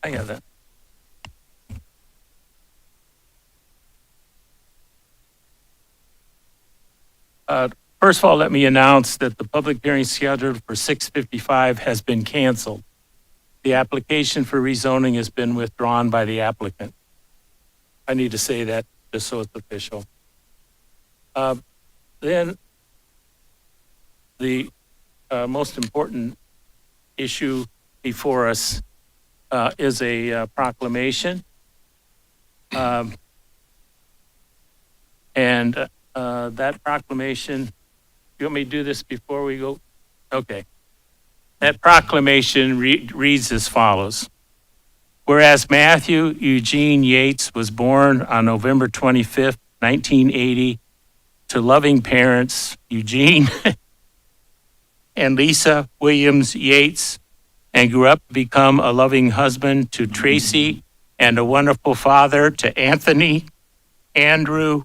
I got that. First of all, let me announce that the public hearing scheduled for 6:55 has been canceled. The application for rezoning has been withdrawn by the applicant. I need to say that just so it's official. Then the most important issue before us is a proclamation. And that proclamation, you want me to do this before we go? Okay. That proclamation reads as follows. Whereas Matthew Eugene Yates was born on November 25th, 1980, to loving parents, Eugene and Lisa Williams Yates, and grew up to become a loving husband to Tracy and a wonderful father to Anthony, Andrew,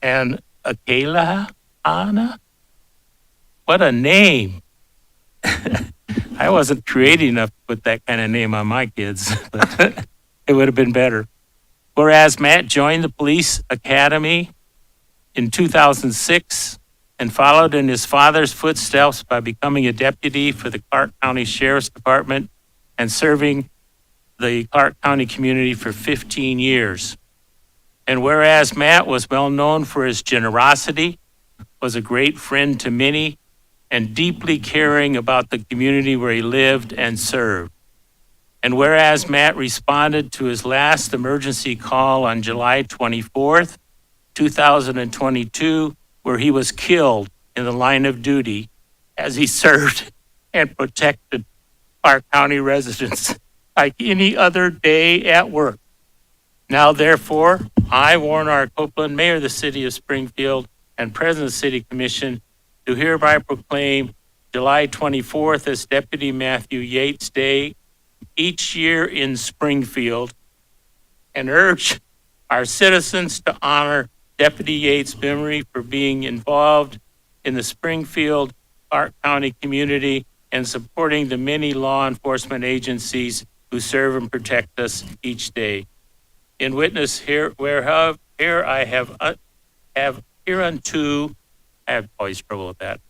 and Akela Anna. What a name. I wasn't creative enough to put that kind of name on my kids, but it would have been better. Whereas Matt joined the police academy in 2006 and followed in his father's footsteps by becoming a deputy for the Clark County Sheriff's Department and serving the Clark County community for 15 years. And whereas Matt was well known for his generosity, was a great friend to many, and deeply caring about the community where he lived and served. And whereas Matt responded to his last emergency call on July 24th, 2022, where he was killed in the line of duty as he served and protected Clark County residents like any other day at work. Now, therefore, I, Warren R. Copeland, Mayor of the City of Springfield and President of the City Commission, do hereby proclaim July 24th as Deputy Matthew Yates Day each year in Springfield and urge our citizens to honor Deputy Yates' memory for being involved in the Springfield, Clark County community and supporting the many law enforcement agencies who serve and protect us each day. In witness here, whereof here I have hereunto, I have always trouble with that,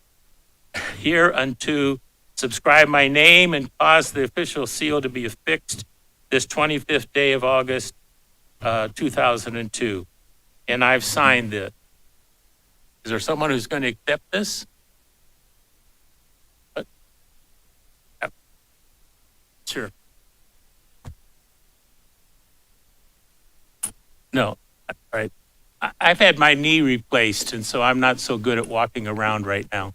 hereunto subscribe my name and cause the official seal to be affixed this 25th day of August, 2002. And I've signed it. Is there someone who's going to accept this? Sure. No, all right. I've had my knee replaced, and so I'm not so good at walking around right now.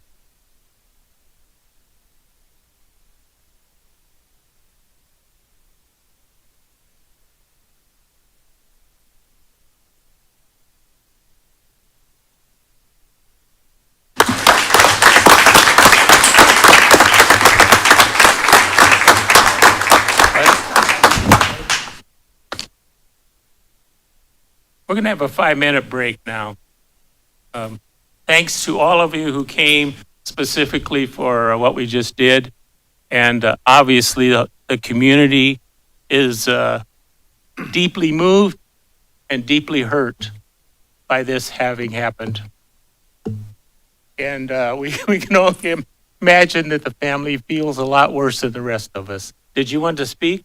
We're going to have a 5-minute break now. Thanks to all of you who came specifically for what we just did. And obviously, the community is deeply moved and deeply hurt by this having happened. And we can only imagine that the family feels a lot worse than the rest of us. Did you want to speak?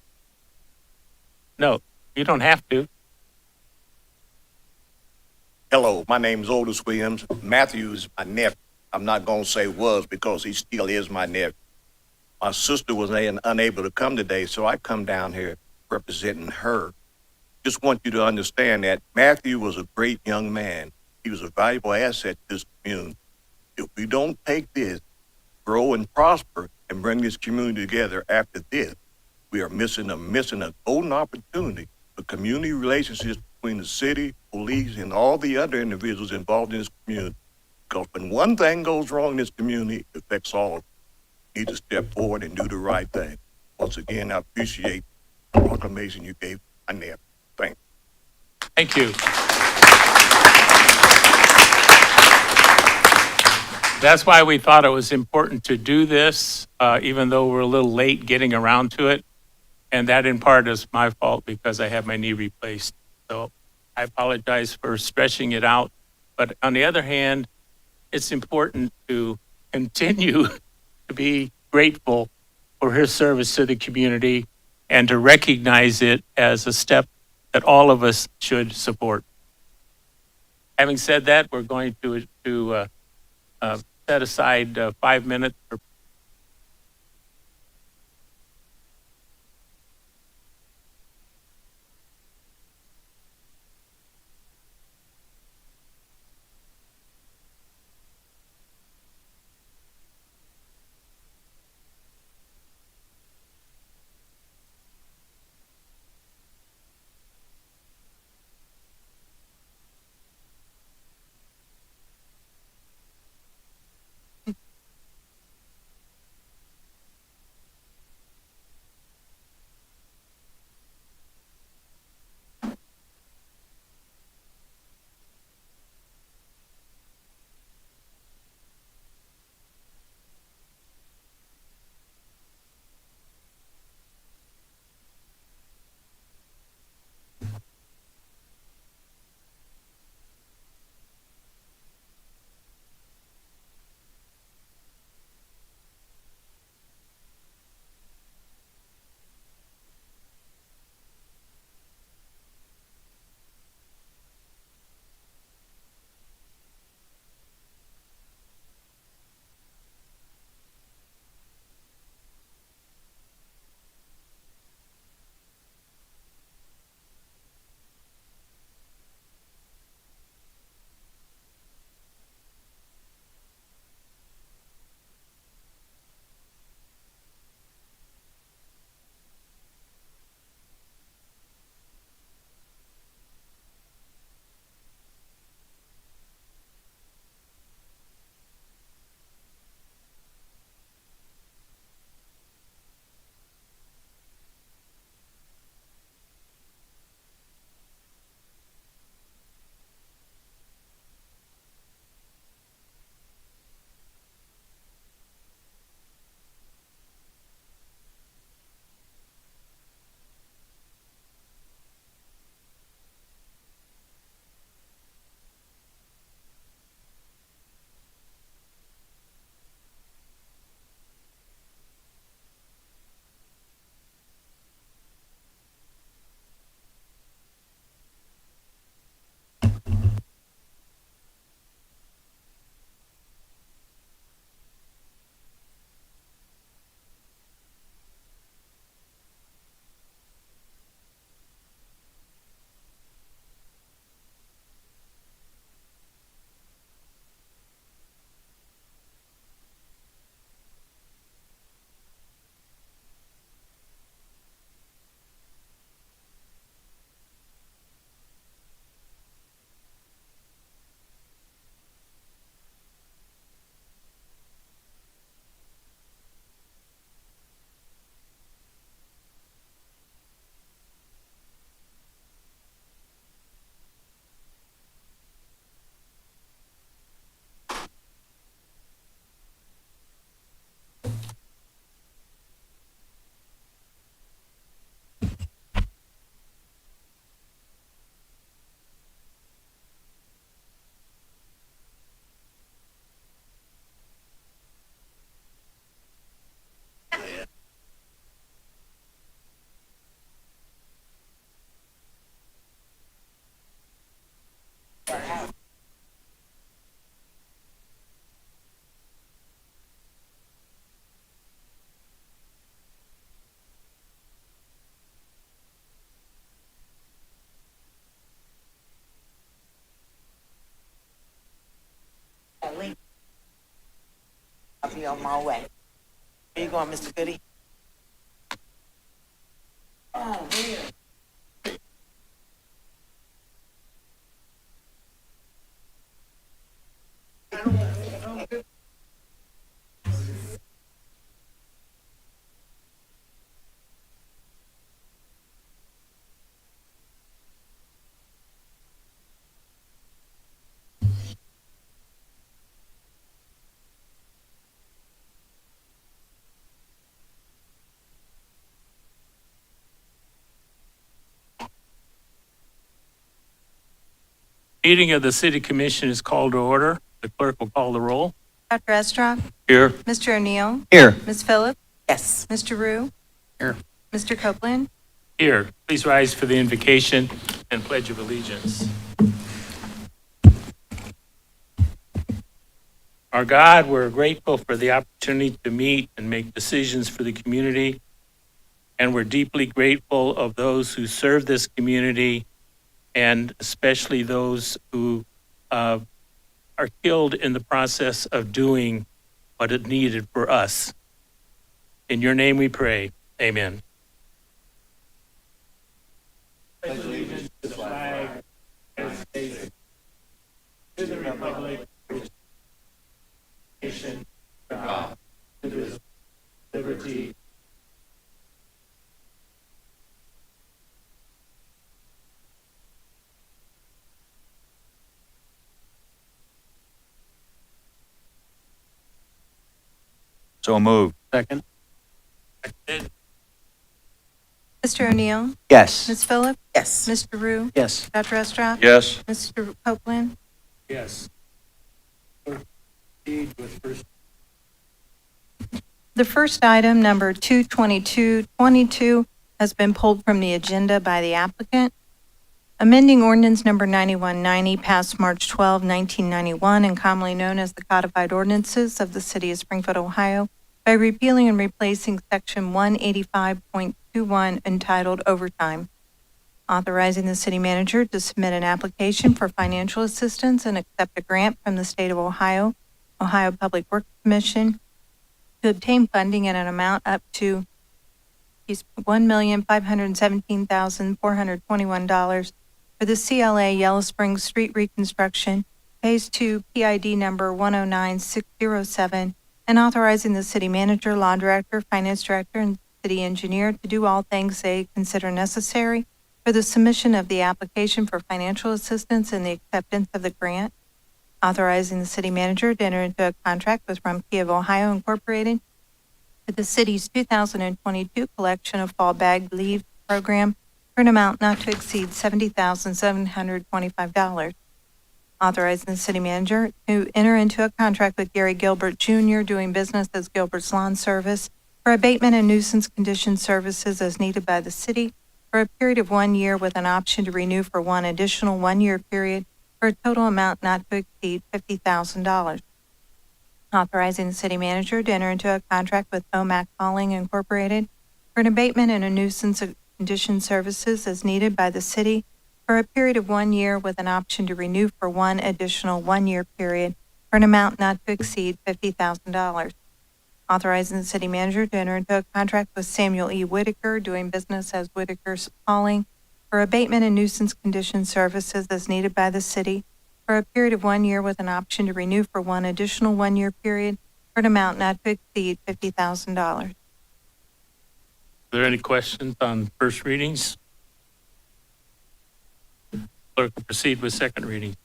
No, you don't have to. Hello, my name is Otis Williams. Matthew is my nephew. I'm not going to say was because he still is my nephew. My sister was unable to come today, so I come down here representing her. Just want you to understand that Matthew was a great young man. He was a valuable asset to this community. If we don't take this, grow and prosper, and bring this community together after this, we are missing a golden opportunity for community relationships between the city, police, and all the other individuals involved in this community. Because when one thing goes wrong in this community, it affects all of us. We need to step forward and do the right thing. Once again, I appreciate the proclamation you gave my nephew. Thank you. Thank you. That's why we thought it was important to do this, even though we're a little late getting around to it. And that in part is my fault because I had my knee replaced. So I apologize for stretching it out. But on the other hand, it's important to continue to be grateful for his service to the community and to recognize it as a step that all of us should support. Having said that, we're going to set aside 5 minutes for I'll be on my way. Where you going, Mr. Goody? Meeting of the City Commission is called to order. The clerk will call the roll. Dr. Estrop, Here. Mr. O'Neill, Here. Ms. Phillips, Yes. Mr. Rue. Here. Mr. Copeland. Here, please rise for the invocation and pledge of allegiance. Our God, we're grateful for the opportunity to meet and make decisions for the community. And we're deeply grateful of those who serve this community, and especially those who are killed in the process of doing what is needed for us. In your name we pray. Amen. Pledge allegiance to the flag of the United States, to the republic which nation God, indivisible, liberty. So moved. Second. Mr. O'Neill, Yes. Ms. Phillips, Yes. Mr. Rue, Yes. Dr. Estrop, Yes. Mr. Copeland. Yes. Proceed with first. The first item, number 22222, has been pulled from the agenda by the applicant. Amending ordinance number 9190 passed March 12, 1991, and commonly known as the Codified Ordinances of the City of Springfield, Ohio, by repealing and replacing Section 185.21 entitled Overtime, authorizing the city manager to submit an application for financial assistance and accept a grant from the state of Ohio, Ohio Public Works Commission, to obtain funding in an amount up to $1,517,421 for the CLA Yellow Springs Street Reconstruction, Phase 2, PID number 109607, and authorizing the city manager, law director, finance director, and city engineer to do all things they consider necessary for the submission of the application for financial assistance and the acceptance of the grant, authorizing the city manager to enter into a contract with Rumpke of Ohio Incorporated for the city's 2022 collection of fall bag leave program for an amount not to exceed $70,725. Authorizing the city manager to enter into a contract with Gary Gilbert Jr., doing business as Gilbert's Lawn Service, for abatement and nuisance condition services as needed by the city for a period of 1 year with an option to renew for one additional 1-year period for a total amount not to exceed $50,000. Authorizing the city manager to enter into a contract with OMAC Hauling Incorporated for an abatement and a nuisance condition services as needed by the city for a period of 1 year with an option to renew for one additional 1-year period for an amount not to exceed $50,000. Authorizing the city manager to enter into a contract with Samuel E. Whitaker, doing business as Whitaker's Hauling, for abatement and nuisance condition services as needed by the city for a period of 1 year with an option to renew for one additional 1-year period for an amount not to exceed $50,000. Are there any questions on first readings? Clerk will proceed with second reading.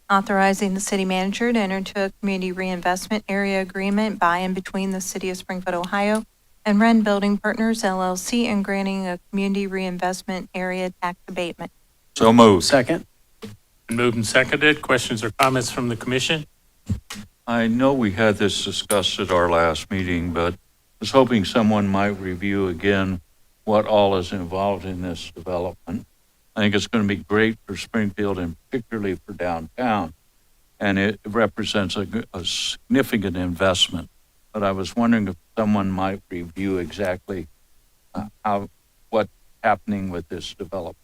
Authorizing the city manager to enter into a community reinvestment area agreement by and between the City of Springfield, Ohio, and Wren Building Partners, LLC, and granting a community reinvestment area tax abatement. So moved. Second. Been moved and seconded. Questions or comments from the commission? I know we had this discussed at our last meeting, but I was hoping someone might review again what all is involved in this development. I think it's going to be great for Springfield and particularly for downtown, and it represents a significant investment. But I was wondering if someone might review exactly what's happening with this development.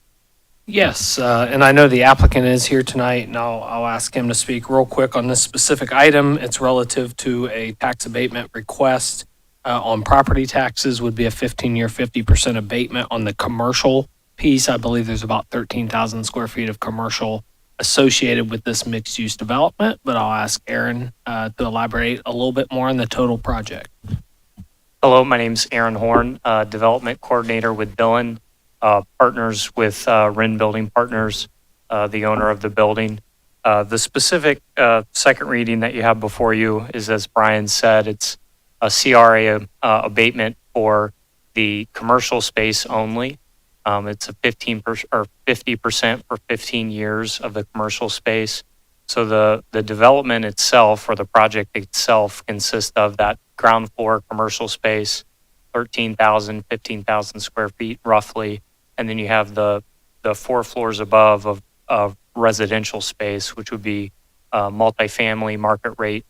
Yes, and I know the applicant is here tonight, and I'll ask him to speak real quick on this specific item. It's relative to a tax abatement request on property taxes. Would be a 15-year, 50% abatement on the commercial piece. I believe there's about 13,000 square feet of commercial associated with this mixed-use development, but I'll ask Aaron to elaborate a little bit more on the total project. Hello, my name's Aaron Horn, Development Coordinator with Dillon, partners with Wren Building Partners, the owner of the building. The specific second reading that you have before you is, as Brian said, it's a CRA abatement for the commercial space only. It's a 50% for 15 years of the commercial space. So the development itself, or the project itself, consists of that ground floor commercial space, 13,000, 15,000 square feet roughly. And then you have the 4 floors above of residential space, which would be multifamily market rate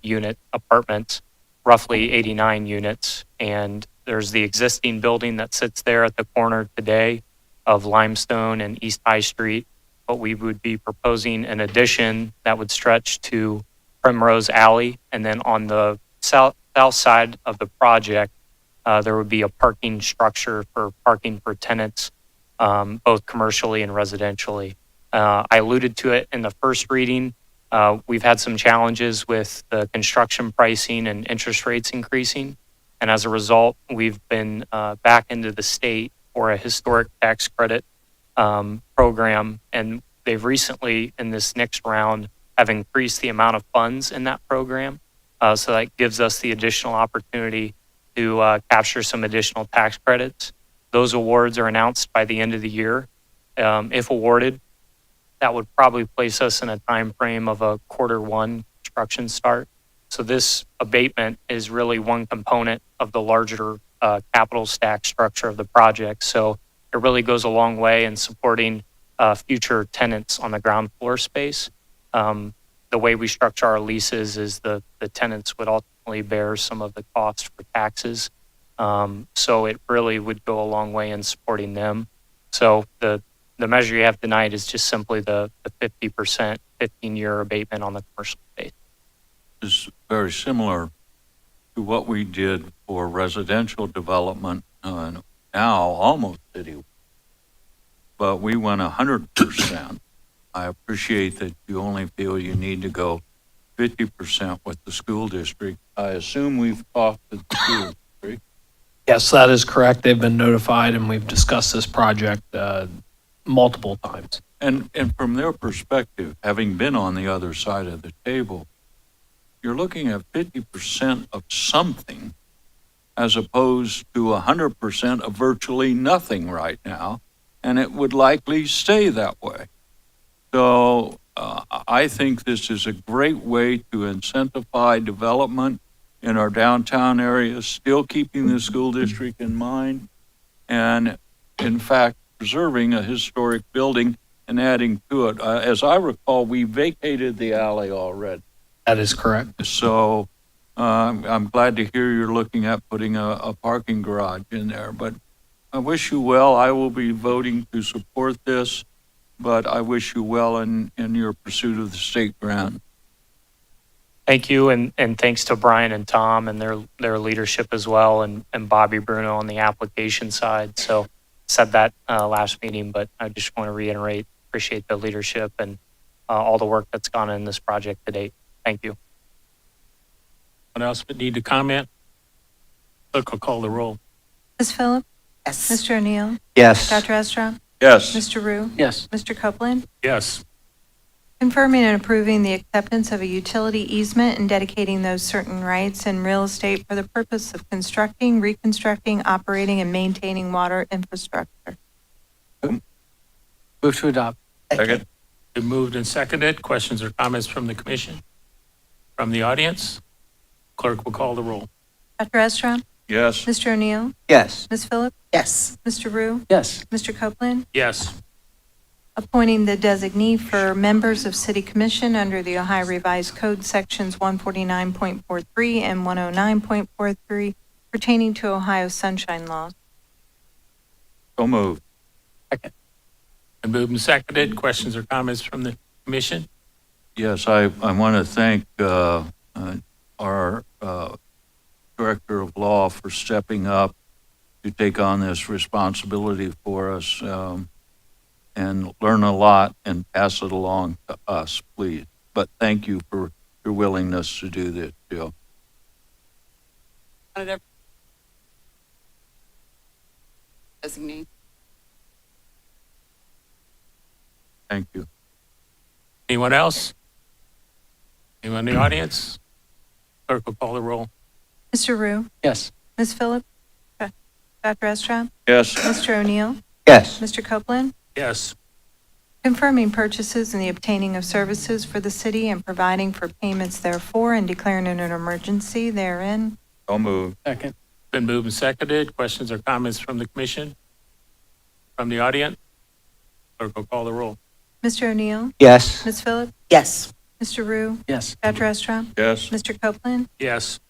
unit apartments, roughly 89 units. And there's the existing building that sits there at the corner today of Limestone and East High Street. But we would be proposing an addition that would stretch to Primrose Alley. And then on the south side of the project, there would be a parking structure for parking for tenants, both commercially and residentially. I alluded to it in the first reading. We've had some challenges with the construction pricing and interest rates increasing. And as a result, we've been back into the state for a historic tax credit program. And they've recently, in this next round, have increased the amount of funds in that program. So that gives us the additional opportunity to capture some additional tax credits. Those awards are announced by the end of the year. If awarded, that would probably place us in a time frame of a Q1 construction start. So this abatement is really one component of the larger capital stack structure of the project. So it really goes a long way in supporting future tenants on the ground floor space. The way we structure our leases is the tenants would ultimately bear some of the cost for taxes. So it really would go a long way in supporting them. So the measure you have tonight is just simply the 50%, 15-year abatement on the commercial space. Is very similar to what we did for residential development, now almost city. But we went 100%. I appreciate that you only feel you need to go 50% with the school district. I assume we've talked to the school district. Yes, that is correct. They've been notified, and we've discussed this project multiple times. And from their perspective, having been on the other side of the table, you're looking at 50% of something as opposed to 100% of virtually nothing right now, and it would likely stay that way. So I think this is a great way to incentivize development in our downtown area, still keeping the school district in mind, and in fact, preserving a historic building and adding to it. As I recall, we vacated the alley already. That is correct. So I'm glad to hear you're looking at putting a parking garage in there. But I wish you well. I will be voting to support this, but I wish you well in your pursuit of the state grant. Thank you, and thanks to Brian and Tom and their leadership as well, and Bobby Bruno on the application side. So said that last meeting, but I just want to reiterate, appreciate the leadership and all the work that's gone in this project to date. Thank you. Anyone else that need to comment? Clerk will call the roll. Ms. Phillips? Yes. Mr. O'Neill? Yes. Dr. Estra? Yes. Mr. Rue? Yes. Mr. Copeland? Yes. Confirming and approving the acceptance of a utility easement and dedicating those certain rights in real estate for the purpose of constructing, reconstructing, operating, and maintaining water infrastructure. Move to adopt. Second. Been moved and seconded. Questions or comments from the commission? From the audience? Clerk will call the roll. Dr. Estra? Yes. Mr. O'Neill? Yes. Ms. Phillips? Yes. Mr. Rue? Yes. Mr. Copeland? Yes. Appointing the designee for members of City Commission under the Ohio Revised Code Sections 149.43 and 109.43 pertaining to Ohio Sunshine Laws. So moved. Been moved and seconded. Questions or comments from the commission? Yes, I want to thank our Director of Law for stepping up to take on this responsibility for us and learn a lot and pass it along to us, please. But thank you for your willingness to do this, Jill. Designate. Thank you. Anyone else? Anyone in the audience? Clerk will call the roll. Mr. Rue? Yes. Ms. Phillips? Dr. Estra? Yes. Mr. O'Neill? Yes. Mr. Copeland? Yes. Confirming purchases and the obtaining of services for the city and providing for payments therefor and declaring an emergency therein. So moved. Second. Been moved and seconded. Questions or comments from the commission? From the audience? Clerk will call the roll. Mr. O'Neill? Yes. Ms. Phillips? Yes. Mr. Rue? Yes. Dr. Estrom? Yes. Mr. Copeland? Yes.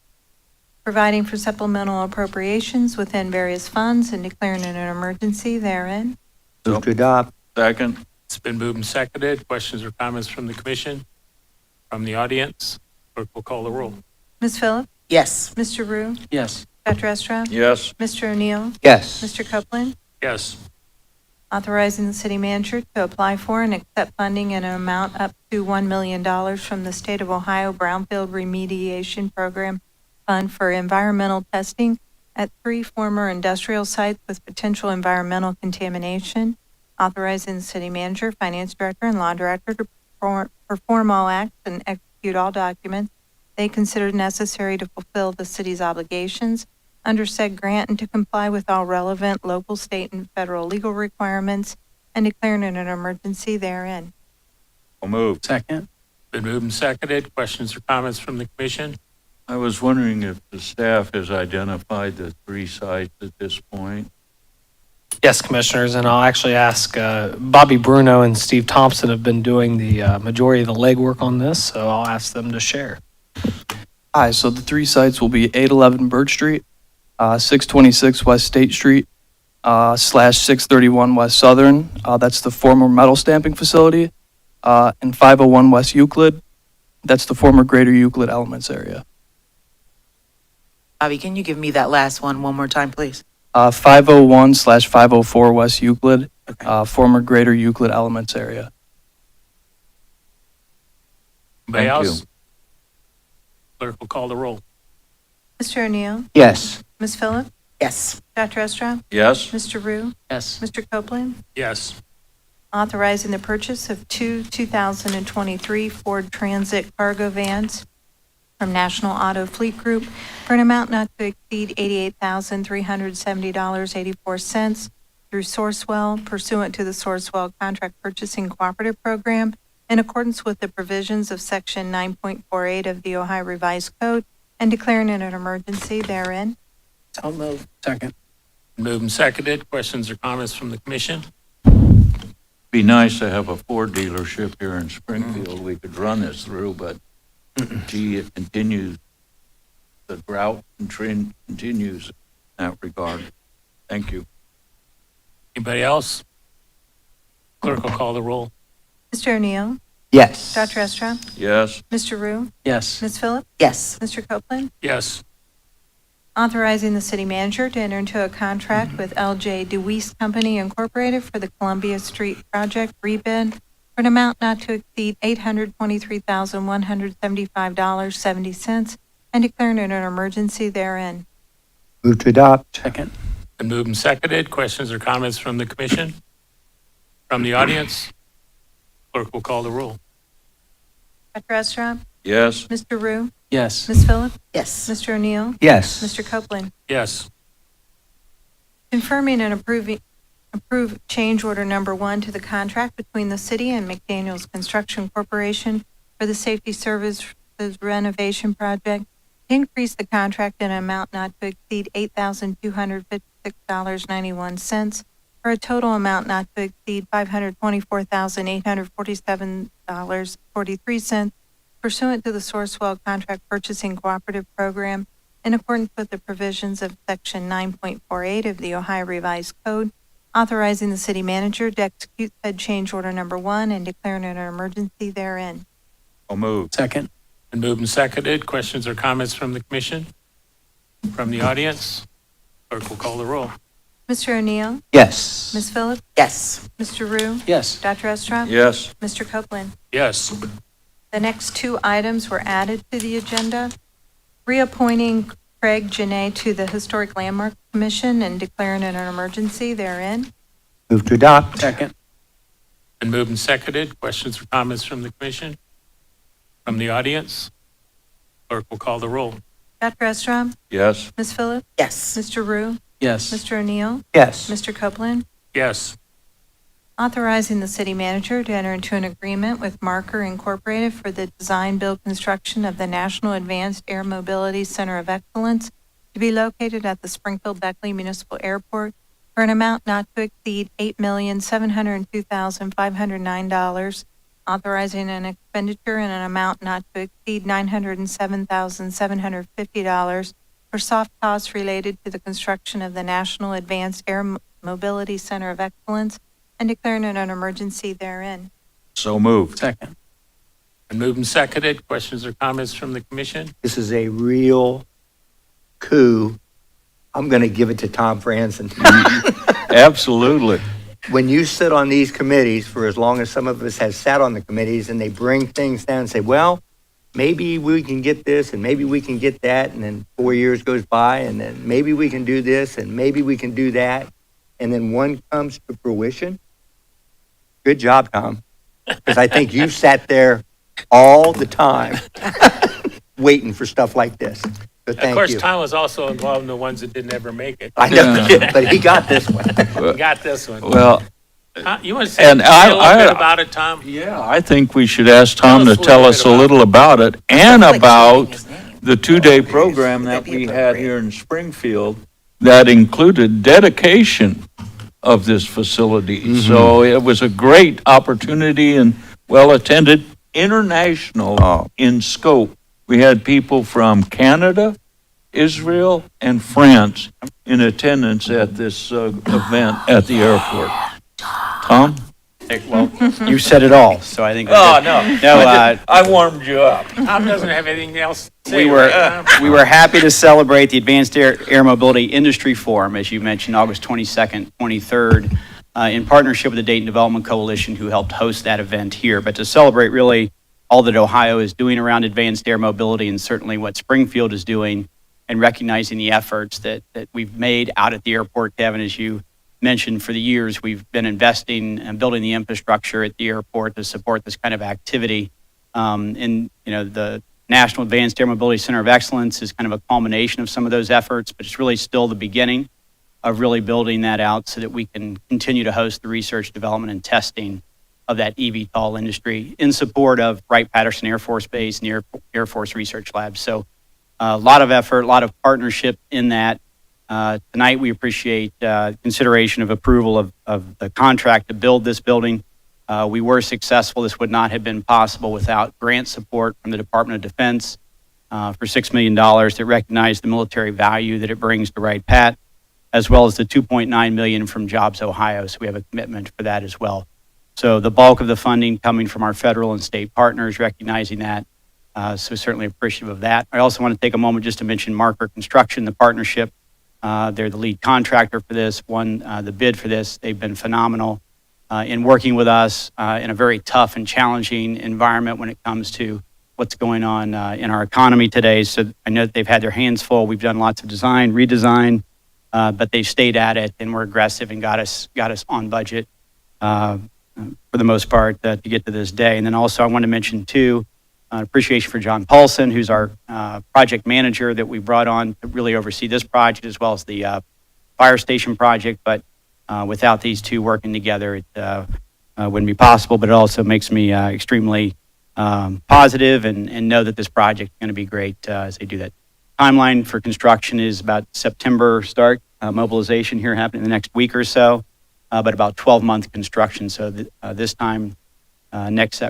Providing for supplemental appropriations within various funds and declaring an emergency therein. Move to adopt. Second. It's been moved and seconded. Questions or comments from the commission? From the audience? Clerk will call the roll. Ms. Phillips? Yes. Mr. Rue? Yes. Dr. Estrom? Yes. Mr. O'Neill? Yes. Mr. Copeland? Yes. Authorizing the city manager to apply for and accept funding in an amount up to $1 million from the State of Ohio Brownfield Remediation Program Fund for environmental testing at 3 former industrial sites with potential environmental contamination. Authorizing the city manager, finance director, and law director to perform all acts and execute all documents they consider necessary to fulfill the city's obligations under said grant and to comply with all relevant local, state, and federal legal requirements and declaring an emergency therein. So moved. Second. Been moved and seconded. Questions or comments from the commission? I was wondering if the staff has identified the 3 sites at this point. Yes, Commissioners, and I'll actually ask, Bobby Bruno and Steve Thompson have been doing the majority of the legwork on this, so I'll ask them to share. Hi, so the 3 sites will be 811 Birch Street, 626 West State Street, /631 West Southern, that's the former metal stamping facility, and 501 West Euclid, that's the former Greater Euclid Elements area. Bobby, can you give me that last one more time, please? 501/504 West Euclid, Okay. former Greater Euclid Elements area. Anybody Thank else? Clerk will call the roll. Mr. O'Neill? Yes. Ms. Phillips? Yes. Dr. Estrom? Yes. Mr. Rue? Yes. Mr. Copeland? Yes. Authorizing the purchase of 2 2023 Ford Transit cargo vans from National Auto Fleet Group for an amount not to exceed $88,370.84 through Sourcewell pursuant to the Sourcewell Contract Purchasing Cooperative Program in accordance with the provisions of Section 9.48 of the Ohio Revised Code and declaring it an emergency therein. So moved. Second. Moved and seconded. Questions or comments from the commission? Be nice to have a Ford dealership here in Springfield we could run this through, but gee, it continues. The drought and trend continues in that regard. Thank you. Anybody else? Clerk will call the roll. Mr. O'Neill? Yes. Dr. Estrom? Yes. Mr. Rue? Yes. Ms. Phillips? Yes. Mr. Copeland? Yes. Authorizing the city manager to enter into a contract with L.J. DeWeese Company Incorporated for the Columbia Street Project rebid for an amount not to exceed $823,175.70 and declaring it an emergency therein. Move to adopt. Second. Been moved and seconded. Questions or comments from the commission? From the audience? Clerk will call the roll. Dr. Estrom? Yes. Mr. Rue? Yes. Ms. Phillips? Yes. Mr. O'Neill? Yes. Mr. Copeland? Yes. Confirming and approve change order number 1 to the contract between the city and McDaniels Construction Corporation for the Safety Services Renovation Project to increase the contract in an amount not to exceed $8,256.91 for a total amount not to exceed $524,847.43 pursuant to the Sourcewell Contract Purchasing Cooperative Program in accordance with the provisions of Section 9.48 of the Ohio Revised Code, authorizing the city manager to execute said change order number 1 and declaring an emergency therein. So moved. Second. Been moved and seconded. Questions or comments from the commission? From the audience? Clerk will call the roll. Mr. O'Neill? Yes. Ms. Phillips? Yes. Mr. Rue? Yes. Dr. Estrom? Yes. Mr. Copeland? Yes. The next 2 items were added to the agenda. Reappointing Craig Janae to the Historic Landmark Commission and declaring it an emergency therein. Move to adopt. Second. Been moved and seconded. Questions or comments from the commission? From the audience? Clerk will call the roll. Dr. Estrom? Yes. Ms. Phillips? Yes. Mr. Rue? Yes. Mr. O'Neill? Yes. Mr. Copeland? Yes. Authorizing the city manager to enter into an agreement with Marker Incorporated for the design, build, construction of the National Advanced Air Mobility Center of Excellence to be located at the Springfield-Beckley Municipal Airport for an amount not to exceed $8,702,509, authorizing an expenditure in an amount not to exceed $907,750 for soft costs related to the construction of the National Advanced Air Mobility Center of Excellence and declaring it an emergency therein. So moved. Second. And moved and seconded. Questions or comments from the commission? This is a real coup. I'm going to give it to Tom Franzen. Absolutely. When you sit on these committees, for as long as some of us have sat on the committees, and they bring things down and say, well, maybe we can get this and maybe we can get that, and then 4 years goes by, and then maybe we can do this and maybe we can do that, and then one comes to fruition. Good job, Tom, because I think you sat there all the time waiting for stuff like this. So Of thank course, you. Tom was also involved in the ones that didn't ever make it. I know, but he got this one. You got this one. Well, You want to say a and little I- bit about it, Tom? yeah, I think we should ask Tom Tell to us a tell little us bit a about little about it and about the two-day program that we had here in Springfield that included dedication of this facility. So it was a great opportunity and well-attended, international in scope. We had people from Canada, Israel, and France in attendance at this event at the airport. Tom? Well, you said it all, so I think. Oh, no. I warmed you up. Tom doesn't have anything else to say. We right, Tom? were happy to celebrate the Advanced Air Mobility Industry Forum, as you mentioned, August 22nd, 23rd, in partnership with the Dayton Development Coalition, who helped host that event here. But to celebrate really all that Ohio is doing around advanced air mobility, and certainly what Springfield is doing, and recognizing the efforts that we've made out at the airport, Kevin, as you mentioned, for the years we've been investing and building the infrastructure at the airport to support this kind of activity. And the National Advanced Air Mobility Center of Excellence is kind of a culmination of some of those efforts, but it's really still the beginning of really building that out so that we can continue to host the research, development, and testing of that eVTOL industry in support of Wright-Patterson Air Force Base and the Air Force Research Lab. So a lot of effort, a lot of partnership in that. Tonight, we appreciate consideration of approval of the contract to build this building. We were successful. This would not have been possible without grant support from the Department of Defense for $6 million that recognize the military value that it brings to Wright-Pat, as well as the $2.9 million from Jobs Ohio. So we have a commitment for that as well. So the bulk of the funding coming from our federal and state partners, recognizing that. So certainly appreciative of that. I also want to take a moment just to mention Marker Construction, the partnership. They're the lead contractor for this, won the bid for this. They've been phenomenal in working with us in a very tough and challenging environment when it comes to what's going on in our economy today. So I know that they've had their hands full. We've done lots of design, redesign, but they've stayed at it and were aggressive and got us on budget for the most part to get to this day. And then also I want to mention too, appreciation for John Paulson, who's our project manager that we brought on to really oversee this project as well as the fire station project. But without these two working together, it wouldn't be possible. But it also makes me extremely positive and know that this project is going to be great as they do that. Timeline for construction is about September start, mobilization here happening in the next week or so, but about 12-month construction. So this time next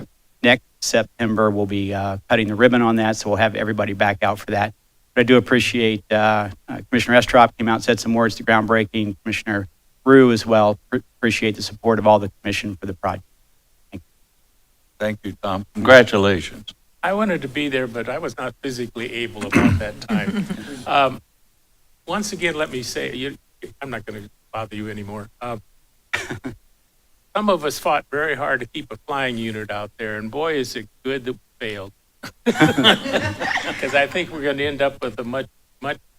September, we'll be cutting the ribbon on that, so we'll have everybody back out for that. But I do appreciate Commissioner Estrop came out and said some words to groundbreaking, Commissioner Rue as well. Appreciate the support of all the commission for the project. Thank you, Tom. Congratulations. I wanted to be there, but I was not physically able about that time. Once again, let me say, I'm not going to bother you anymore. Some of us fought very hard to keep a flying unit out there, and boy, is it good that we failed. Because I think we're going to end up with a much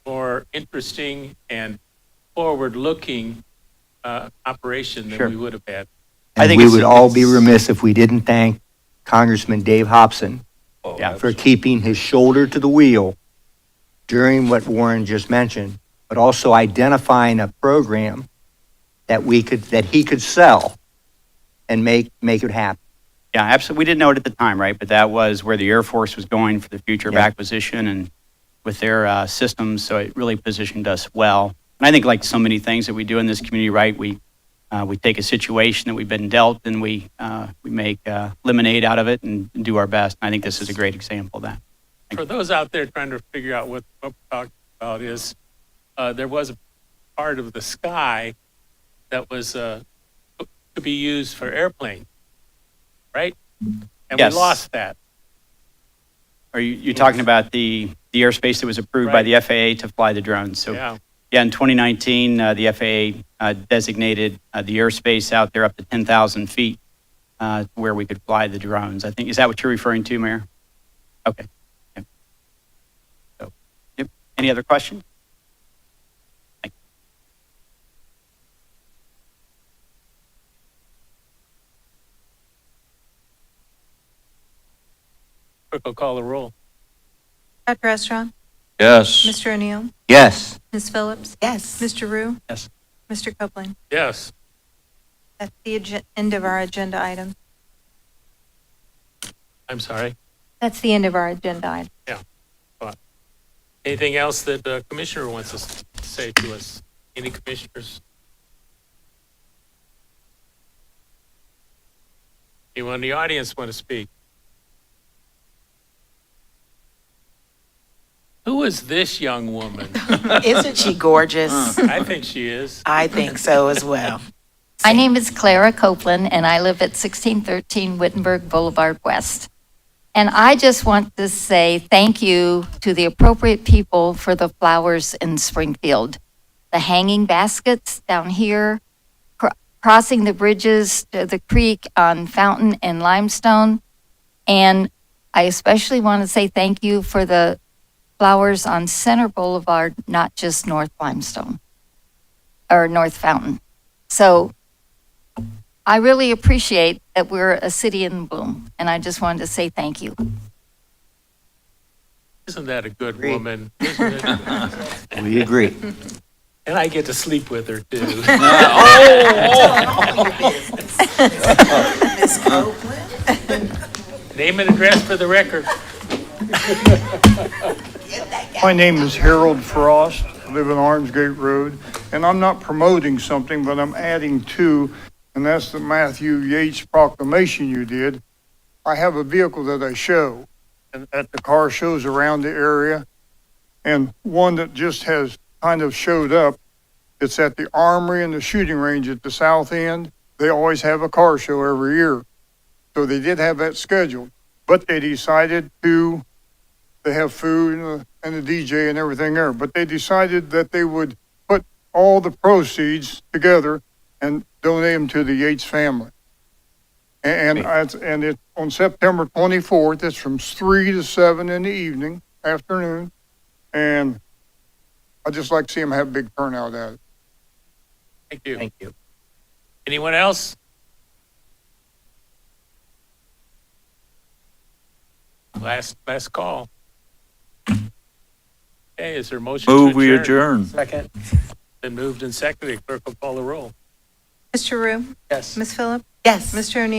more interesting and forward-looking operation than we would have had. And we would all be remiss if we didn't thank Congressman Dave Hobson for keeping his shoulder to the wheel during what Warren just mentioned, but also identifying a program that he could sell and make it happen. Yeah, absolutely. We didn't know it at the time, right? But that was where the Air Force was going for the future of Yeah. acquisition and with their systems. So it really positioned us well. And I think like so many things that we do in this community, right? We take a situation that we've been dealt and we make lemonade out of it and do our best. And I think this is a great example of that. For those out there trying to figure out what we're talking about is, there was a part of the sky that was to be used for airplanes, right? And Yes. we lost that. Are you talking about the airspace that was approved by Right. the FAA to fly the drones? So Yeah. yeah, in 2019, the FAA designated the airspace out there up to 10,000 feet where we could fly the drones. I think, is that what you're referring to, Mayor? Okay. Yep. So, yep. Any other questions? Thank you. Clerk will call the roll. Dr. Estrad? Yes. Mr. O'Neill? Yes. Ms. Phillips? Yes. Mr. Rue? Yes. Mr. Copeland? Yes. That's the end of our agenda item. I'm sorry. That's the end of our agenda item. Anything else that the commissioner wants us to say to us? Any commissioners? Anyone in the audience want to speak? Who is this young woman? Isn't she gorgeous? I think she is. I think so as well. My name is Clara Copeland, and I live at 1613 Wittenberg Boulevard West. And I just want to say thank you to the appropriate people for the flowers in Springfield. The hanging baskets down here, crossing the bridges to the creek on Fountain and Limestone. And I especially want to say thank you for the flowers on Center Boulevard, not just North Limestone or North Fountain. So I really appreciate that we're a city in bloom, and I just wanted to say thank you. Isn't that a good Agreed. woman? Isn't it? We agree. And I get to sleep with her too. Miss Copeland? Name and address for the record. My name is Harold Frost. I live on Armsgate Road, and I'm not promoting something, but I'm adding to, and that's the Matthew Yates proclamation you did. I have a vehicle that I show at the car shows around the area, and one that just has kind of showed up. It's at the Armory and the shooting range at the south end. They always have a car show every year. So they did have that scheduled, but they decided to, they have food and the DJ and everything there, but they decided that they would put all the proceeds together and donate them to the Yates family. And it's on September 24th. It's from 3 to 7 in the evening, afternoon. And I'd just like to see them have a big turnout at it. Thank you. Thank you. Anyone else? Last call. Okay, is there a motion to Move we adjourn. Second. Been moved and seconded. Clerk will call the roll. Mr. Rue? Yes. Ms. Phillips? Yes. Mr. O'Neill?